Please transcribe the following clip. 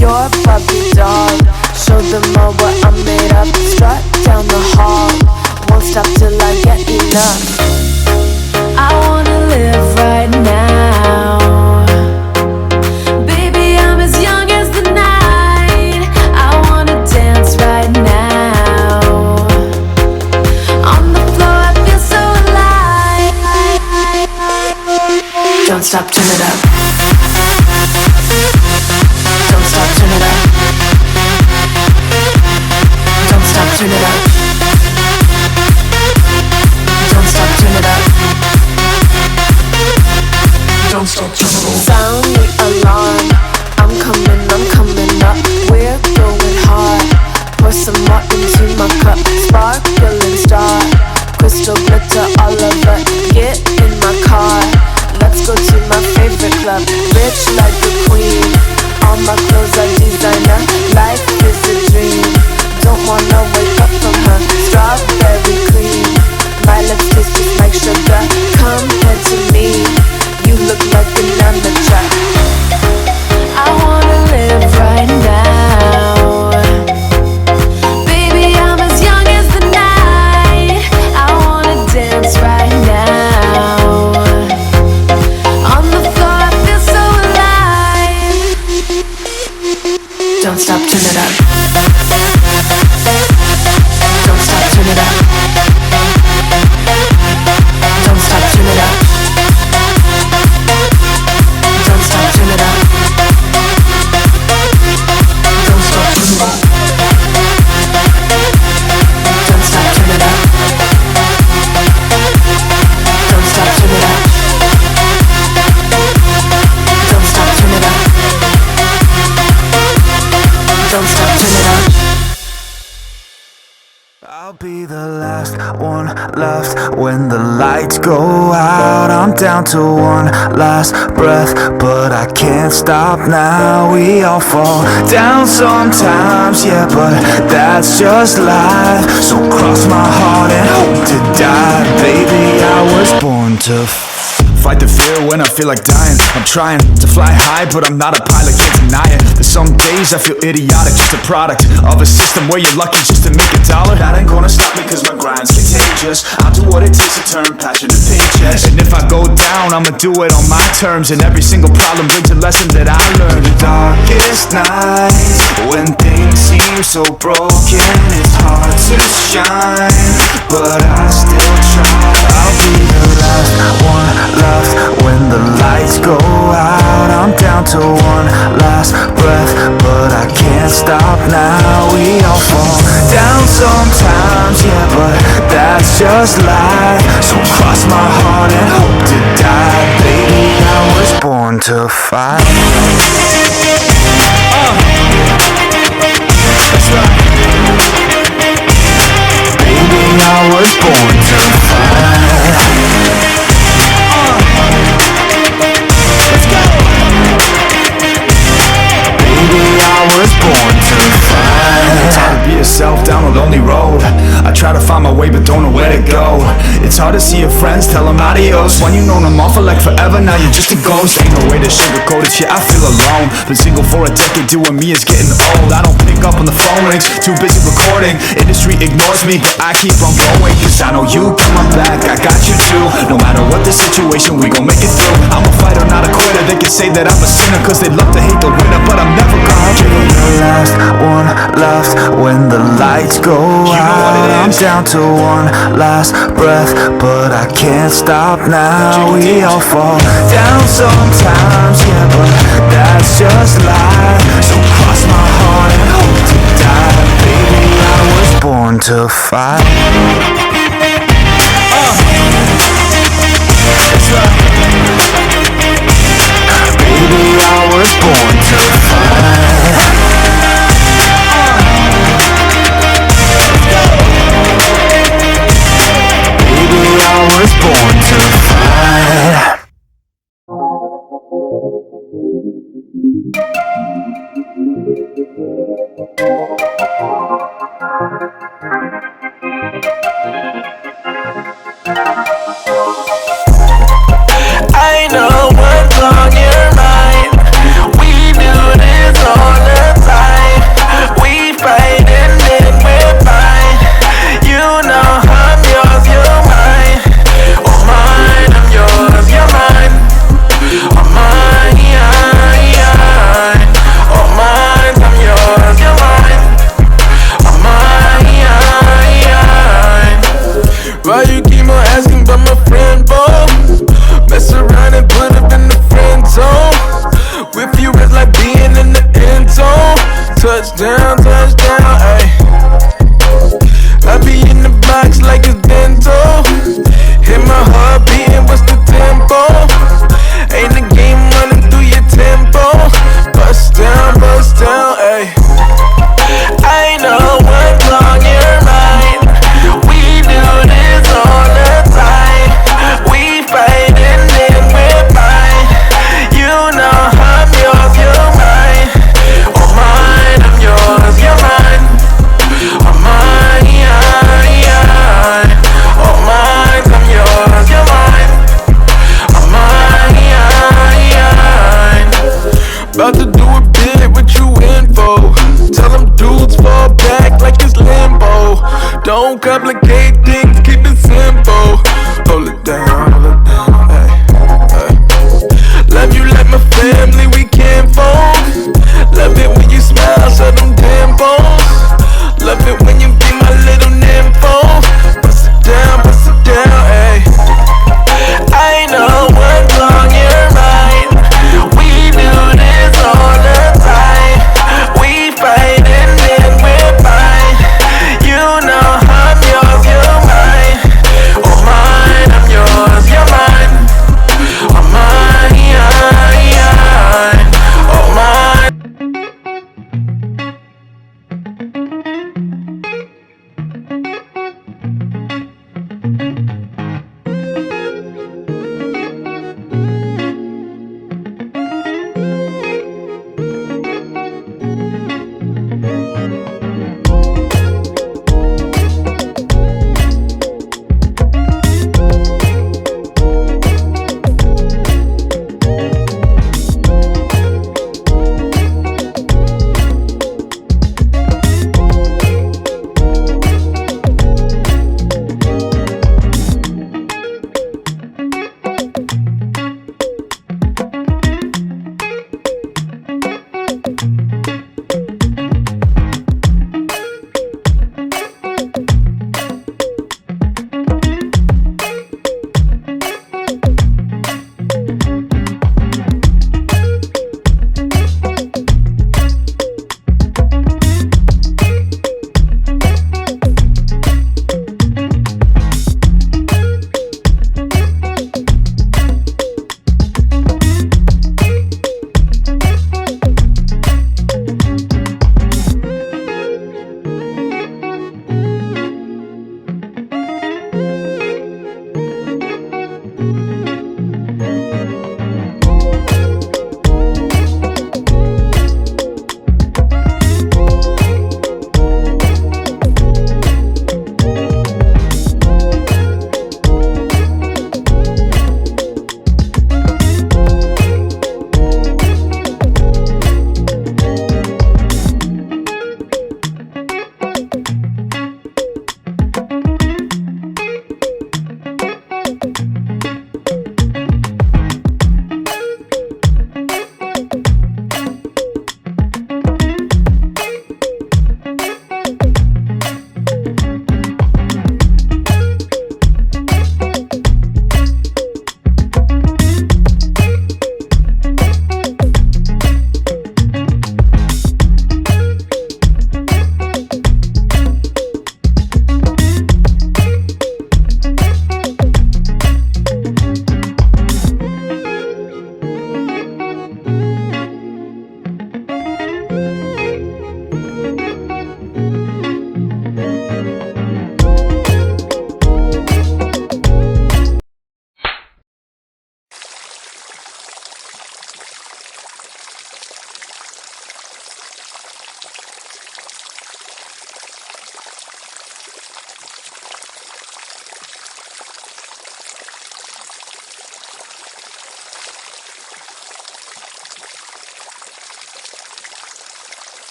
You're a puppy dog. Show them all what I'm made of. Strut down the hall, won't stop till I get enough. I wanna live right now. Baby, I'm as young as the night. I wanna dance right now. On the floor, I feel so alive. Don't stop, turn it up. Don't stop, turn it up. Don't stop, turn it up. Don't stop, turn it up. Don't stop, turn it up. Sound the alarm. I'm coming up. We're going hard. Pour some more into my cup. Sparkling star, crystal glitter all over. Get in my car. Let's go to my favorite club. Rich like a queen. All my clothes are designer. Life is a dream. Don't wanna wake up from her. Strawberry cream. My lips taste just like sugar. Come head to me. You look like an amateur. I wanna live right now. Baby, I'm as young as the night. I wanna dance right now. On the floor, I feel so alive. Don't stop, turn it up. Don't stop, turn it up. Don't stop, turn it up. Don't stop, turn it up. Don't stop, turn it up. Don't stop, turn it up. Don't stop, turn it up. Don't stop, turn it up. Don't stop, turn it up. I'll be the last one left when the lights go out. I'm down to one last breath, but I can't stop now. We all fall down sometimes, yeah, but that's just life. So cross my heart and hope to die. Baby, I was born to fight the fear when I feel like dying. I'm trying to fly high, but I'm not a pilot, can't deny it. There's some days I feel idiotic, just a product of a system where you're lucky just to make a dollar. That ain't gonna stop me cause my grind's contagious. I'll do what it takes to turn passion to paychecks. And if I go down, I'ma do it on my terms. And every single problem brings a lesson that I learned. The darkest nights, when things seem so broken, it's hard to shine, but I still try. I'll be the last one left when the lights go out. I'm down to one last breath, but I can't stop now. We all fall down sometimes, yeah, but that's just life. So cross my heart and hope to die. Baby, I was born to fight. That's right. Baby, I was born to fight. I was born to fight. It's hard to be yourself down a lonely road. I try to find my way but don't know where to go. It's hard to see your friends, tell them adios. When you know them all for like forever, now you're just a ghost. Ain't no way to sugarcoat it, shit, I feel alone. Been single for a decade, doing me is getting old. I don't pick up when the phone rings, too busy recording. Industry ignores me, but I keep on going. Cause I know you got my back, I got you too. No matter what the situation, we gon' make it through. I'm a fighter, not a quitter. They can say that I'm a sinner cause they love to hate the winner, but I'm never gonna be the last one left when the lights go out. I'm down to one last breath, but I can't stop now. We all fall down sometimes, yeah, but that's just life. So cross my heart and hope to die. Baby, I was born to fight. That's right. Baby, I was born to fight. I was born to fight. touchdown, touchdown, ayy. I be in the box like it's dental. Hit my heart beating, what's the tempo? Ain't the game running through your tempo. Bust down, ayy. I know what's on your mind. We do this all the time. We fight and then we're fine. You know I'm yours, you're mine. Oh mine, I'm yours, you're mine. Oh mine, oh mine, I'm yours, you're mine. Oh mine. About to do a bit, what you in for? Tell them dudes fall back like it's limbo. Don't complicate